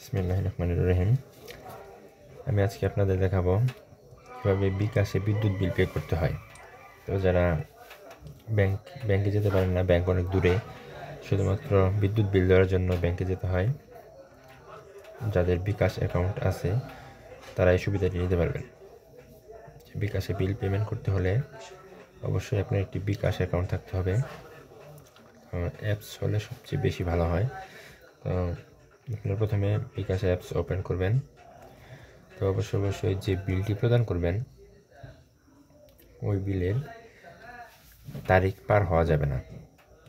বিসমিল্লাহির রহমানির রহিম। আমি আজকে আপনাদের দেখাবো কীভাবে বিকাশে বিদ্যুৎ বিল পে করতে হয়। তো যারা ব্যাংকে যেতে পারেন না, ব্যাংক অনেক দূরে, শুধুমাত্র বিদ্যুৎ বিল দেওয়ার জন্য ব্যাংকে যেতে হয়, যাদের বিকাশ অ্যাকাউন্ট আছে তারা এই সুবিধাটি নিতে পারবেন। বিকাশে বিল পেমেন্ট করতে হলে অবশ্যই আপনার একটি বিকাশ অ্যাকাউন্ট থাকতে হবে। অ্যাপস হলে সবচেয়ে বেশি ভালো হয়। তো আপনারা প্রথমে বিকাশ অ্যাপস ওপেন করবেন। তো অবশ্যই যে বিলটি প্রদান করবেন ওই বিলের তারিখ পার হওয়া যাবে না।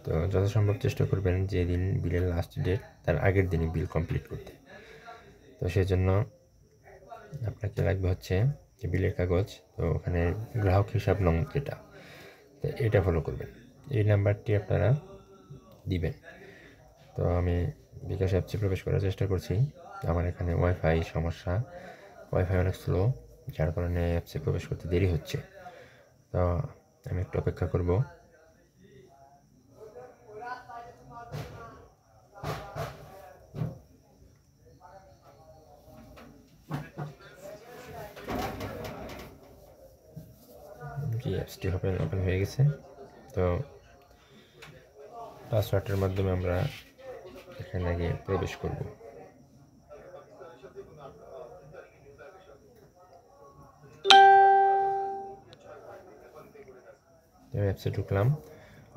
তো যথাসম্ভব চেষ্টা করবেন যে দিন বিলের লাস্ট ডেট তার আগের দিনই বিল কমপ্লিট করতে। তো সেজন্য আপনাকে লাগবে হচ্ছে যে বিলের কাগজ, তো ওখানে গ্রাহক হিসাব নং যেটা, তো এটা ফলো করবেন, এই নাম্বারটি আপনারা দিবেন। তো আমি বিকাশ অ্যাপসে প্রবেশ করার চেষ্টা করছি। আমার এখানে ওয়াইফাই সমস্যা, ওয়াইফাই অনেক স্লো, যার কারণে অ্যাপসে প্রবেশ করতে দেরি হচ্ছে। তো আমি একটু অপেক্ষা করব। জি, অ্যাপসটি ওপেন হয়ে গেছে। তো পাসওয়ার্ডের মাধ্যমে আমরা এখানে আগে প্রবেশ করব। অ্যাপসে ঢুকলাম।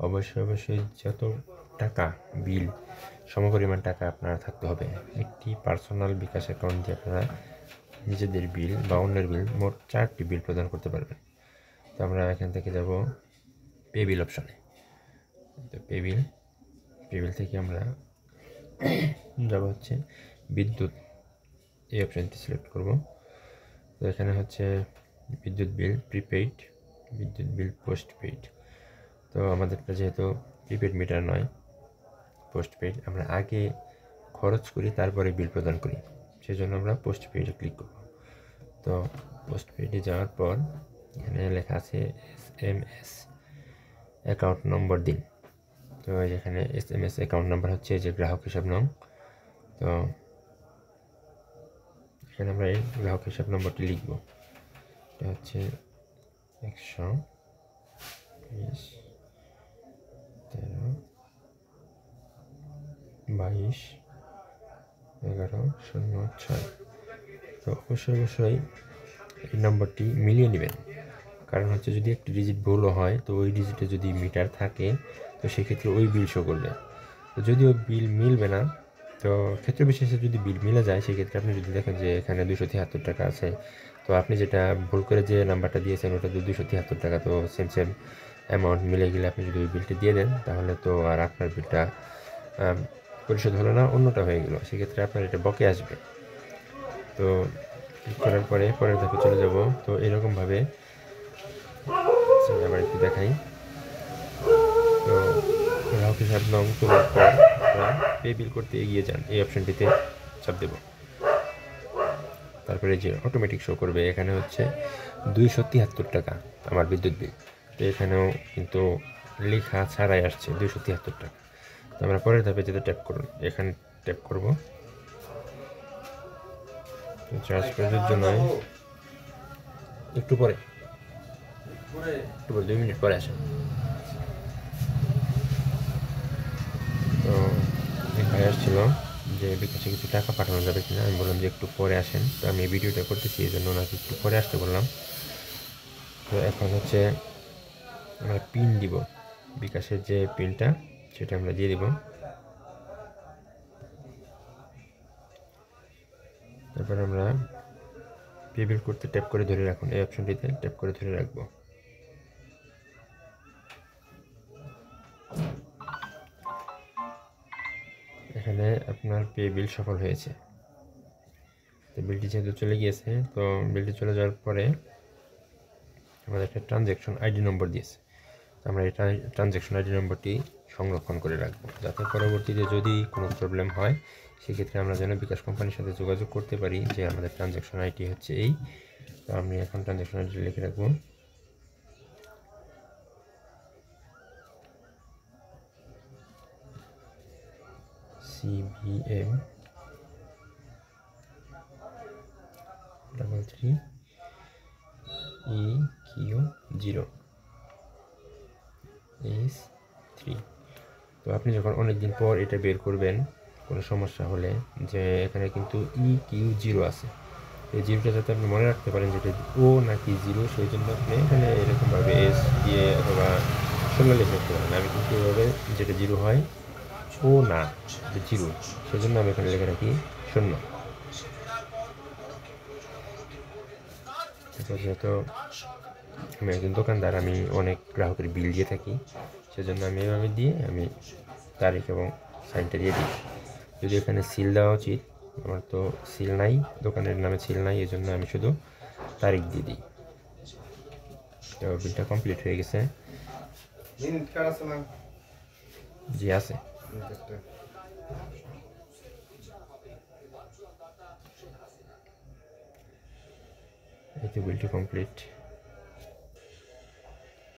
অবশ্যই যত টাকা বিল, সমপরিমাণ টাকা আপনার থাকতে হবে। একটি পার্সোনাল বিকাশ অ্যাকাউন্ট দিয়ে আপনারা নিজেদের বিল বা অন্যের বিল, মোট 4টি বিল প্রদান করতে পারবেন। তো আমরা এখান থেকে যাব পে বিল অপশনে। তো পে বিল থেকে আমরা যাব হচ্ছে বিদ্যুৎ, এই অপশানটি সিলেক্ট করব। তো এখানে হচ্ছে বিদ্যুৎ বিল প্রিপেইড, বিদ্যুৎ বিল পোস্টপেইড। তো আমাদেরটা যেহেতু প্রিপেইড মিটার নয়, পোস্টপেইড, আমরা আগে খরচ করি তারপরে বিল প্রদান করি, সেজন্য আমরা পোস্টপেইডে ক্লিক করব। তো পোস্টপেইডে যাওয়ার পর এখানে লেখা আছে SMS অ্যাকাউন্ট নম্বর দিন। তো এখানে SMS অ্যাকাউন্ট নাম্বার হচ্ছে যে গ্রাহক হিসাব নং। তো এখানে আমরা এই গ্রাহক হিসাব নম্বরটি লিখব। এটা হচ্ছে 120 13 22 11 06। তো অবশ্যই এই নম্বরটি মিলিয়ে নেবেন, কারণ হচ্ছে যদি একটি ডিজিট ভুলও হয় তো ওই ডিজিটে যদি মিটার থাকে তো সেক্ষেত্রে ওই বিল শো করবে। তো যদিও বিল মিলবে না, তো ক্ষেত্র বিশেষে যদি বিল মিলে যায় সেক্ষেত্রে আপনি যদি দেখেন যে এখানে 273 টাকা আছে, তো আপনি যেটা ভুল করে যে নাম্বারটা দিয়েছেন ওটা 273 টাকা, তো সেম অ্যামাউন্ট মিলে গেলে আপনি যদি ওই বিলটা দিয়ে দেন তাহলে তো আর আপনার বিলটা পরিশোধ হলো না, অন্যটা হয়ে গেল, সেক্ষেত্রে আপনার এটা বকে আসবে। তো ক্লিক করার পরে পরের ধাপে চলে যাব। তো এরকমভাবে আবার একটু দেখাই। তো গ্রাহক হিসাব নং তোলার পর আমরা পে বিল করতে এগিয়ে যান, এই অপশানটিতে চাপ দেব। তারপরে যে অটোমেটিক শো করবে এখানে হচ্ছে 273 টাকা আমার বিদ্যুৎ বিল। তো এখানেও কিন্তু লেখা ছাড়াই আসছে 273 টাকা। তো আমরা পরের ধাপে যেতে ট্যাপ করুন, এখানে ট্যাপ করব। চার্জ প্রযোজ্য নয়, একটু পরে 2 মিনিট পরে আসেন। তো ভাই আসছিল যে বিকাশে কিছু টাকা পাঠানো যাবে কিনা, আমি বললাম যে একটু পরে আসেন। তো আমি এই ভিডিওটা করতেছি এই জন্য ওনাকে একটু পরে আসতে বললাম। তো এখন হচ্ছে আমরা পিন দিব, বিকাশের যে পিনটা সেটা আমরা দিয়ে দিব। তারপর আমরা পে বিল করতে ট্যাপ করে ধরে রাখুন, এই অপশনটিতে ট্যাপ করে ধরে রাখবো। এখানে আপনার পে বিল সফল হয়েছে। তো বিলটি যেহেতু চলে গিয়েছে, তো বিলটি চলে যাওয়ার পরে আমাদের একটা ট্রানজ্যাকশন আইডি নম্বর দিয়েছে। আমরা এই ট্রানজ্যাকশন আইডি নম্বরটি সংরক্ষণ করে রাখবো, যাতে পরবর্তীতে যদি কোনো প্রবলেম হয় সেক্ষেত্রে আমরা যেন বিকাশ কোম্পানির সাথে যোগাযোগ করতে পারি যে আমাদের ট্রানজ্যাকশন আইডি হচ্ছে এই। তো আমি এখন ট্রানজ্যাকশন আইডি লিখে রাখবো। CBM 3 EQ0 S3। তো আপনি যখন অনেকদিন পর এটা বের করবেন কোনো সমস্যা হলে, যে এখানে কিন্তু EQ0 আছে, এই জিরোটা যাতে আপনি মনে রাখতে পারেন যেটা ও নাকি জিরো, সেই জন্য আপনি এখানে এরকমভাবে এস দিয়ে অথবা শূন্য লিখে রাখতে পারেন। আমি কিন্তু এভাবে যেটা জিরো হয় ও না, জিরো, সেই জন্য আমি এখানে লিখে রাখি শূন্য। যেহেতু আমি একজন দোকানদার, আমি অনেক গ্রাহকের বিল দিয়ে থাকি, সেজন্য আমি এভাবে দিয়ে আমি তারিখ এবং সাইনটা দিয়ে দিই। যদি এখানে সিল দেওয়া উচিত, আমার তো সিল নাই, দোকানের নামে সিল নাই, এই জন্য আমি শুধু তারিখ দিয়ে দিই। তো বিলটা কমপ্লিট হয়ে গেছে। জি আছে। এই তো বিলটি কমপ্লিট।